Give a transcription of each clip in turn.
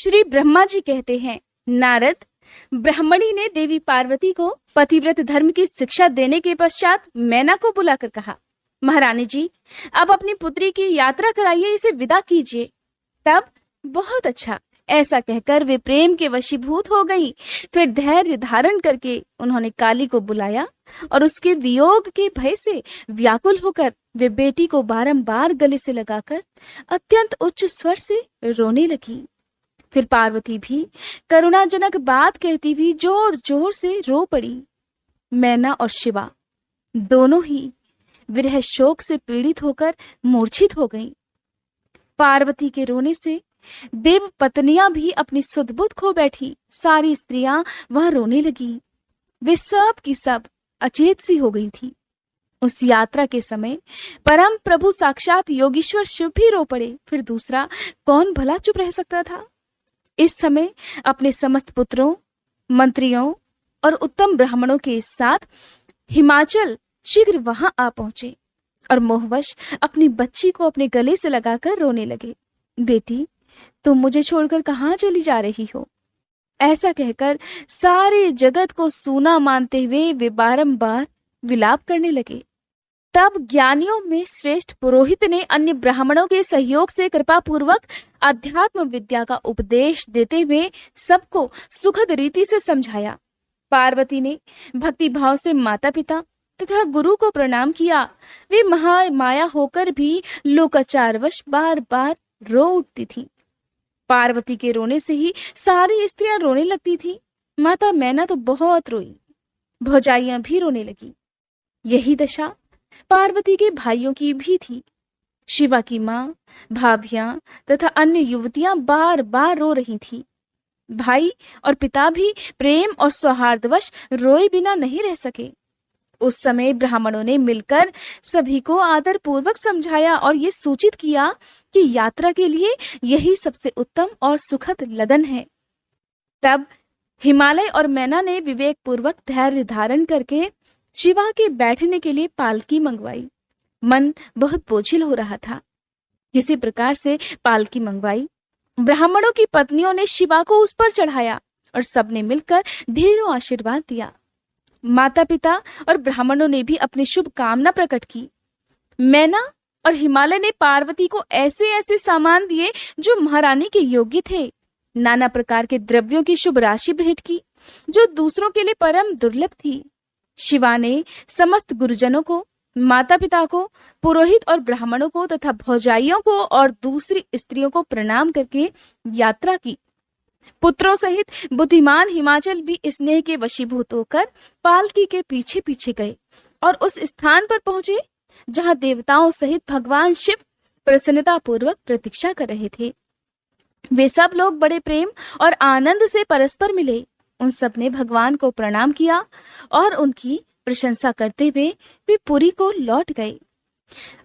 श्री ब्रह्मा जी कहते हैं, नारद, ब्राह्मणी ने देवी पार्वती को पतिव्रत धर्म की शिक्षा देने के पश्चात मैना को बुलाकर कहा, महारानी जी, अब अपनी पुत्री की यात्रा कराइए, इसे विदा कीजिए। तब बहुत अच्छा, ऐसा कहकर वे प्रेम के वशीभूत हो गईं। फिर धैर्य धारण करके उन्होंने काली को बुलाया और उसके वियोग के भय से व्याकुल होकर वे बेटी को बारंबार गले से लगाकर अत्यंत उच्च स्वर से रोने लगी। फिर पार्वती भी करुणाजनक बात कहती हुई जोर जोर से रो पड़ी। मैना और शिवा दोनों ही विरह शोक से पीड़ित होकर मूर्छित हो गईं। पार्वती के रोने से देव पत्नियां भी अपनी सुध बुध खो बैठी। सारी स्त्रियां वहां रोने लगी। वे सब की सब अचेत सी हो गई थी। उस यात्रा के समय परम प्रभु साक्षात योगीश्वर शिव भी रो पड़े। फिर दूसरा कौन भला चुप रह सकता था। इस समय अपने समस्त पुत्रों, मंत्रियों और उत्तम ब्राह्मणों के साथ हिमाचल शीघ्र वहां आ पहुंचे और मोहवश अपनी बच्ची को अपने गले से लगाकर रोने लगे। बेटी, तुम मुझे छोड़कर कहाँ चली जा रही हो? ऐसा कहकर सारे जगत को सूना मानते हुए वे बारंबार विलाप करने लगे। तब ज्ञानियों में श्रेष्ठ पुरोहित ने अन्य ब्राह्मणों के सहयोग से कृपा पूर्वक अध्यात्म विद्या का उपदेश देते हुए सबको सुखद रीति से समझाया। पार्वती ने भक्ति भाव से माता पिता तथा गुरु को प्रणाम किया। वे महामाया होकर भी लोकाचारवश बार बार रो उठती थी। पार्वती के रोने से ही सारी स्त्रियां रोने लगती थी। माता मैना तो बहुत रोई, भौजाइयां भी रोने लगी। यही दशा पार्वती के भाइयों की भी थी। शिवा की माँ, भाभियां तथा अन्य युवतियां बार बार रो रही थी। भाई और पिता भी प्रेम और सौहार्दवश रोए बिना नहीं रह सके। उस समय ब्राह्मणों ने मिलकर सभी को आदर पूर्वक समझाया और ये सूचित किया कि यात्रा के लिए यही सबसे उत्तम और सुखद लगन है। तब हिमालय और मैना ने विवेक पूर्वक धैर्य धारण करके शिवा के बैठने के लिए पालकी मंगवाई। मन बहुत बोझिल हो रहा था। किसी प्रकार से पालकी मंगवाई। ब्राह्मणों की पत्नियों ने शिवा को उस पर चढ़ाया और सबने मिलकर ढेरों आशीर्वाद दिया। माता पिता और ब्राह्मणों ने भी अपनी शुभ कामना प्रकट की। मैना और हिमालय ने पार्वती को ऐसे ऐसे सामान दिए जो महारानी के योग्य थे। नाना प्रकार के द्रव्यों की शुभ राशि भेंट की जो दूसरों के लिए परम दुर्लभ थी। शिवा ने समस्त गुरुजनों को, माता पिता को, पुरोहित और ब्राह्मणों को तथा भौजाइयों को और दूसरी स्त्रियों को प्रणाम करके यात्रा की। पुत्रों सहित बुद्धिमान हिमाचल भी स्नेह के वशीभूत होकर पालकी के पीछे पीछे गए और उस स्थान पर पहुंचे जहां देवताओं सहित भगवान शिव प्रसन्नता पूर्वक प्रतीक्षा कर रहे थे। वे सब लोग बड़े प्रेम और आनंद से परस्पर मिले। उन सब ने भगवान को प्रणाम किया और उनकी प्रशंसा करते हुए वे पुरी को लौट गए।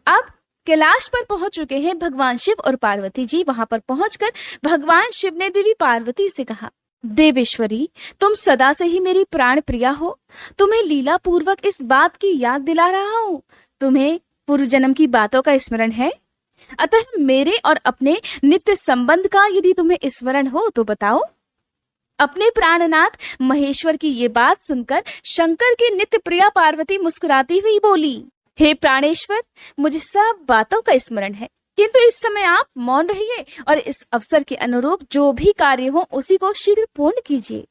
अब कैलाश पर पहुंच चुके हैं भगवान शिव और पार्वती जी। वहां पर पहुंचकर भगवान शिव ने देवी पार्वती से कहा, देवेश्वरी, तुम सदा से ही मेरी प्राण प्रिया हो। तुम्हें लीला पूर्वक इस बात की याद दिला रहा हूँ। तुम्हें पूर्व जन्म की बातों का स्मरण है? अतः मेरे और अपने नित्य संबंध का यदि तुम्हें स्मरण हो तो बताओ। अपने प्राणनाथ महेश्वर की ये बात सुनकर शंकर की नित्य प्रिया पार्वती मुस्कुराती हुई बोली, हे प्राणेश्वर, मुझे सब बातों का स्मरण है, किंतु इस समय आप मौन रहिए और इस अवसर के अनुरूप जो भी कार्य हो उसी को शीघ्र पूर्ण कीजिए।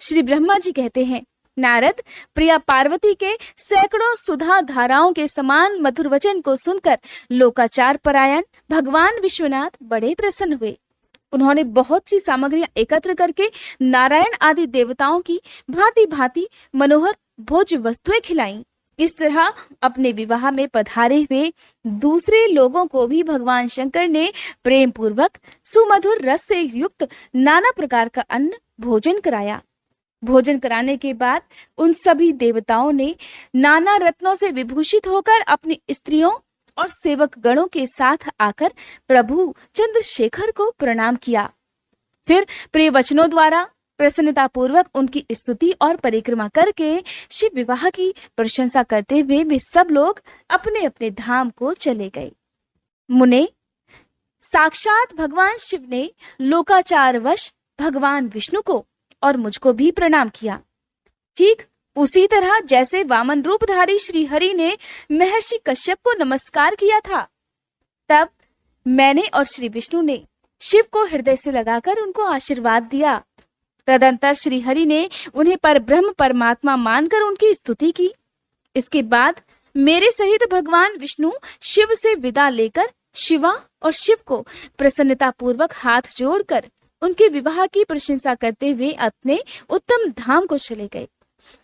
श्री ब्रह्मा जी कहते हैं, नारद, प्रिया पार्वती के सैकड़ों सुधा धाराओं के समान मधुर वचन को सुनकर लोकाचार परायण भगवान विश्वनाथ बड़े प्रसन्न हुए। उन्होंने बहुत सी सामग्रियां एकत्र करके नारायण आदि देवताओं की भांति भांति मनोहर भोज्य वस्तुएं खिलाईं। इस तरह अपने विवाह में पधारे हुए दूसरे लोगों को भी भगवान शंकर ने प्रेम पूर्वक सुमधुर रस से युक्त नाना प्रकार का अन्न भोजन कराया। भोजन कराने के बाद उन सभी देवताओं ने नाना रत्नों से विभूषित होकर अपनी स्त्रियों और सेवक गणों के साथ आकर प्रभु चंद्रशेखर को प्रणाम किया। फिर प्रिय वचनों द्वारा प्रसन्नता पूर्वक उनकी स्तुति और परिक्रमा करके शिव विवाह की प्रशंसा करते हुए वे सब लोग अपने अपने धाम को चले गए। मुने, साक्षात भगवान शिव ने लोकाचारवश भगवान विष्णु को और मुझको भी प्रणाम किया। ठीक उसी तरह जैसे वामन रूपधारी श्री हरि ने महर्षि कश्यप को नमस्कार किया था, तब मैंने और श्री विष्णु ने शिव को हृदय से लगाकर उनको आशीर्वाद दिया। तदंतर श्री हरि ने उन्हें परब्रह्म परमात्मा मानकर उनकी स्तुति की। इसके बाद मेरे सहित भगवान विष्णु शिव से विदा लेकर शिवा और शिव को प्रसन्नता पूर्वक हाथ जोड़कर उनके विवाह की प्रशंसा करते हुए अपने उत्तम धाम को चले गए।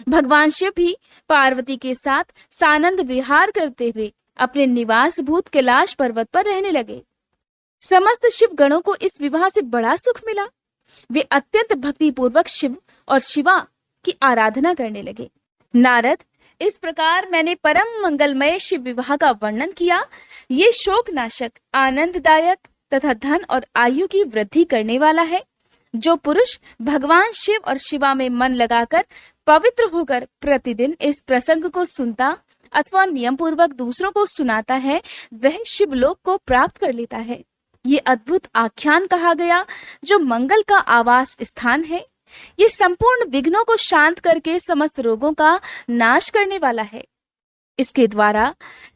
भगवान शिव भी पार्वती के साथ सानंद विहार करते हुए अपने निवास भूत कैलाश पर्वत पर रहने लगे। समस्त शिव गणों को इस विवाह से बड़ा सुख मिला। वे अत्यंत भक्ति पूर्वक शिव और शिवा की आराधना करने लगे। नारद, इस प्रकार मैंने परम मंगलमय शिव विवाह का वर्णन किया। ये शोकनाशक, आनंददायक तथा धन और आयु की वृद्धि करने वाला है। जो पुरुष भगवान शिव और शिवा में मन लगाकर पवित्र होकर प्रतिदिन इस प्रसंग को सुनता अथवा नियम पूर्वक दूसरों को सुनाता है, वह शिवलोक को प्राप्त कर लेता है। ये अद्भुत आख्यान कहा गया जो मंगल का आवास स्थान है। ये संपूर्ण विघ्नों को शांत करके समस्त रोगों का नाश करने वाला है। इसके द्वारा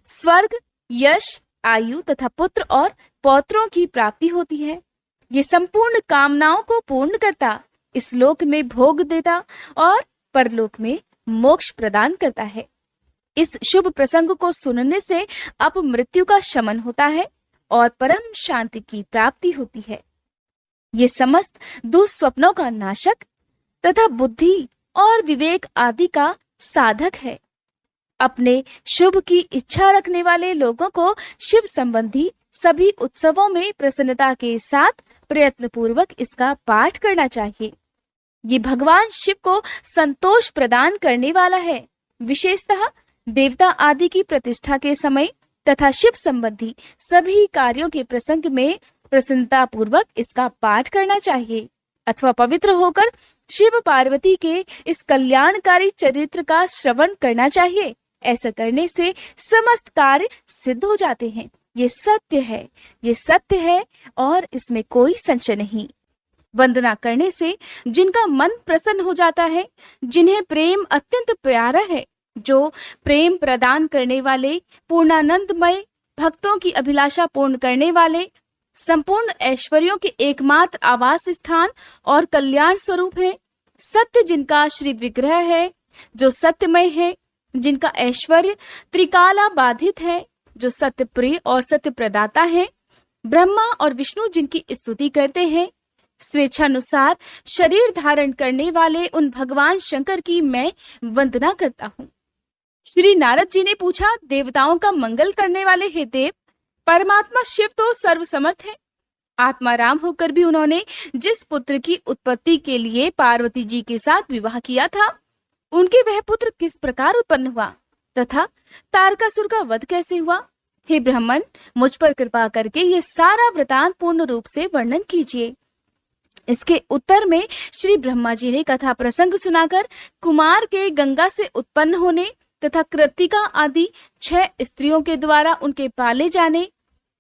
स्वर्ग, यश, आयु तथा पुत्र और पौत्रों की प्राप्ति होती है। ये संपूर्ण कामनाओं को पूर्ण करता, इस लोक में भोग देता और परलोक में मोक्ष प्रदान करता है। इस शुभ प्रसंग को सुनने से अपमृत्यु का शमन होता है और परम शांति की प्राप्ति होती है। ये समस्त दुस्वप्नों का नाशक तथा बुद्धि और विवेक आदि का साधक है। अपने शुभ की इच्छा रखने वाले लोगों को शिव संबंधी सभी उत्सवों में प्रसन्नता के साथ प्रयत्न पूर्वक इसका पाठ करना चाहिए। ये भगवान शिव को संतोष प्रदान करने वाला है। विशेषतः देवता आदि की प्रतिष्ठा के समय तथा शिव संबंधी सभी कार्यों के प्रसंग में प्रसन्नता पूर्वक इसका पाठ करना चाहिए अथवा पवित्र होकर शिव पार्वती के इस कल्याणकारी चरित्र का श्रवण करना चाहिए। ऐसा करने से समस्त कार्य सिद्ध हो जाते हैं। ये सत्य है, ये सत्य है और इसमें कोई संशय नहीं। वंदना करने से जिनका मन प्रसन्न हो जाता है, जिन्हें प्रेम अत्यंत प्यारा है, जो प्रेम प्रदान करने वाले, पूर्णानंदमय, भक्तों की अभिलाषा पूर्ण करने वाले, संपूर्ण ऐश्वर्यों के एकमात्र आवास स्थान और कल्याण स्वरूप है, सत्य जिनका श्री विग्रह है, जो सत्यमय है, जिनका ऐश्वर्य त्रिकाला बाधित है, जो सत्य प्रिय और सत्य प्रदाता है, ब्रह्मा और विष्णु जिनकी स्तुति करते हैं, स्वेच्छानुसार शरीर धारण करने वाले उन भगवान शंकर की मैं वंदना करता हूँ। श्री नारद जी ने पूछा, देवताओं का मंगल करने वाले हे देव, परमात्मा शिव तो सर्वसमर्थ है। आत्मा राम होकर भी उन्होंने जिस पुत्र की उत्पत्ति के लिए पार्वती जी के साथ विवाह किया था, उनके वह पुत्र किस प्रकार उत्पन्न हुआ तथा तारकासुर का वध कैसे हुआ? हे ब्राह्मण, मुझ पर कृपा करके ये सारा वृतांत पूर्ण रूप से वर्णन कीजिए। इसके उत्तर में श्री ब्रह्मा जी ने कथा प्रसंग सुनाकर कुमार के गंगा से उत्पन्न होने तथा कृत्तिका आदि 6 स्त्रियों के द्वारा उनके पाले जाने,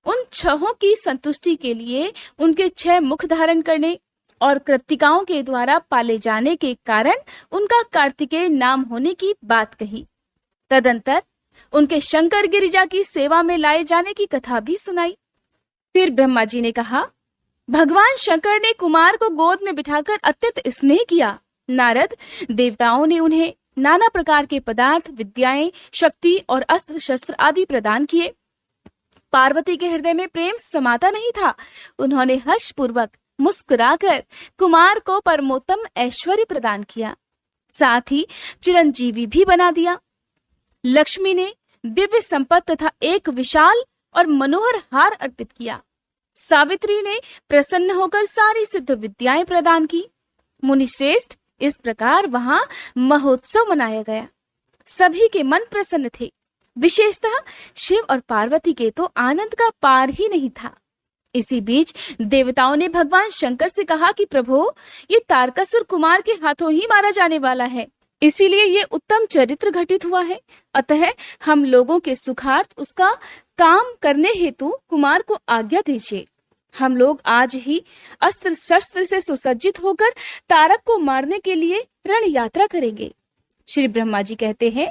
उन 6 की संतुष्टि के लिए उनके 6 मुख धारण करने और कृत्तिकाओं के द्वारा पाले जाने के कारण उनका कार्तिकेय नाम होने की बात कही। तदंतर उनके शंकर गिरिजा की सेवा में लाए जाने की कथा भी सुनाई। फिर ब्रह्मा जी ने कहा, भगवान शंकर ने कुमार को गोद में बिठाकर अत्यंत स्नेह किया। नारद, देवताओं ने उन्हें नाना प्रकार के पदार्थ, विद्याएं, शक्ति और अस्त्र शस्त्र आदि प्रदान किए। पार्वती के हृदय में प्रेम समाता नहीं था। उन्होंने हर्ष पूर्वक मुस्कुराकर कुमार को परमोत्तम ऐश्वर्य प्रदान किया, साथ ही चिरंजीवी भी बना दिया। लक्ष्मी ने दिव्य संपत्ति तथा एक विशाल और मनोहर हार अर्पित किया। सावित्री ने प्रसन्न होकर सारी सिद्ध विद्याएं प्रदान की। मुनिश्रेष्ठ, इस प्रकार वहां महोत्सव मनाया गया। सभी के मन प्रसन्न थे। विशेषतः शिव और पार्वती के तो आनंद का पार ही नहीं था। इसी बीच देवताओं ने भगवान शंकर से कहा कि प्रभु, ये तारकासुर कुमार के हाथों ही मारा जाने वाला है, इसीलिए ये उत्तम चरित्र घटित हुआ है। अतः हम लोगों के सुखार्थ उसका काम करने हेतु कुमार को आज्ञा दीजिए। हम लोग आज ही अस्त्र शस्त्र से सुसज्जित होकर तारक को मारने के लिए रण यात्रा करेंगे। श्री ब्रह्मा जी कहते हैं,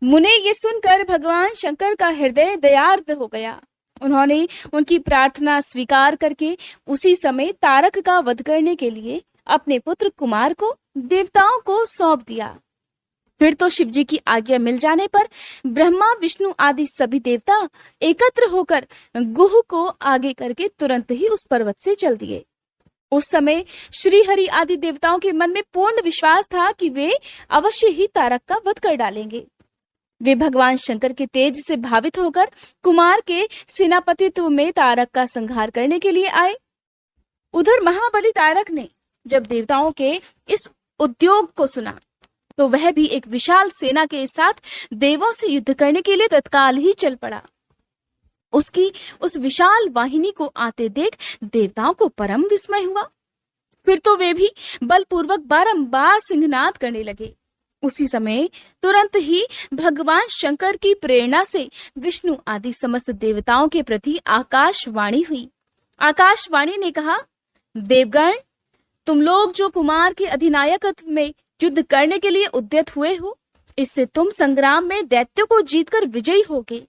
मुने ये सुनकर भगवान शंकर का हृदय दयार्द हो गया। उन्होंने उनकी प्रार्थना स्वीकार करके उसी समय तारक का वध करने के लिए अपने पुत्र कुमार को देवताओं को सौंप दिया। फिर तो शिव जी की आज्ञा मिल जाने पर ब्रह्मा विष्णु आदि सभी देवता एकत्र होकर गुह को आगे करके तुरंत ही उस पर्वत से चल दिए। उस समय श्री हरि आदि देवताओं के मन में पूर्ण विश्वास था कि वे अवश्य ही तारक का वध कर डालेंगे। वे भगवान शंकर के तेज से भावित होकर कुमार के सेनापतित्व में तारक का संहार करने के लिए आए। उधर महाबली तारक ने जब देवताओं के इस उद्योग को सुना तो वह भी एक विशाल सेना के साथ देवों से युद्ध करने के लिए तत्काल ही चल पड़ा। उसकी उस विशाल वाहिनी को आते देख देवताओं को परम विस्मय हुआ। फिर तो वे भी बलपूर्वक बारंबार सिंहनाद करने लगे। उसी समय तुरंत ही भगवान शंकर की प्रेरणा से विष्णु आदि समस्त देवताओं के प्रति आकाशवाणी हुई। आकाशवाणी ने कहा, देवगण, तुम लोग जो कुमार के अधिनायकत्व में युद्ध करने के लिए उद्यत हुए हो, इससे तुम संग्राम में दैत्यों को जीतकर विजयी होगे।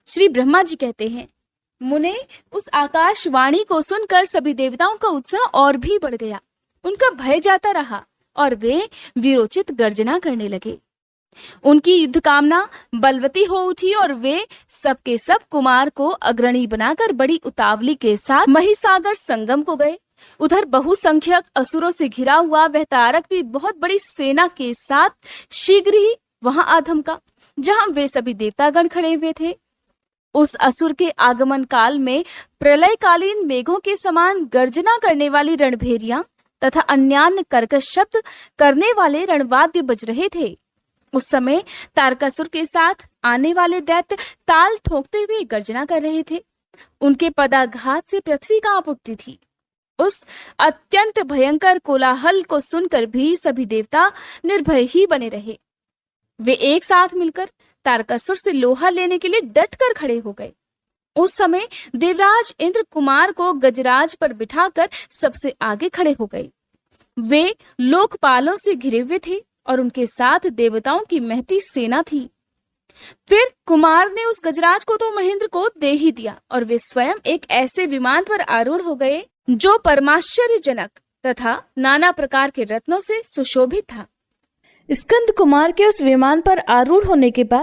श्री ब्रह्मा जी कहते हैं, मुने उस आकाशवाणी को सुनकर सभी देवताओं का उत्साह और भी बढ़ गया। उनका भय जाता रहा और वे वीरोचित गर्जना करने लगे। उनकी युद्ध कामना बलवती हो उठी और वे सबके सब कुमार को अग्रणी बनाकर बड़ी उतावली के साथ महिसागर संगम को गए। उधर बहुसंख्यक असुरों से घिरा हुआ वह तारक भी बहुत बड़ी सेना के साथ शीघ्र ही वहां आ धमका जहां वे सभी देवतागण खड़े हुए थे। उस असुर के आगमन काल में प्रलयकालीन मेघों के समान गर्जना करने वाली रणभेरियां तथा अन्यान्य कर्कश शब्द करने वाले रणवाद्य बज रहे थे। उस समय तारकासुर के साथ आने वाले दैत्य ताल ठोकते हुए गर्जना कर रहे थे। उनके पदाघात से पृथ्वी कांप उठती थी। उस अत्यंत भयंकर कोलाहल को सुनकर भी सभी देवता निर्भय ही बने रहे। वे एक साथ मिलकर तारकासुर से लोहा लेने के लिए डटकर खड़े हो गए। उस समय देवराज इंद्र कुमार को गजराज पर बिठाकर सबसे आगे खड़े हो गए। वे लोकपालों से घिरे हुए थे और उनके साथ देवताओं की महती सेना थी। फिर कुमार ने उस गजराज को तो महेंद्र को दे ही दिया और वे स्वयं एक ऐसे विमान पर आरूढ़ हो गए जो परमाश्चर्यजनक तथा नाना प्रकार के रत्नों से सुशोभित था। स्कंद कुमार के उस विमान पर आरूढ़ होने के बाद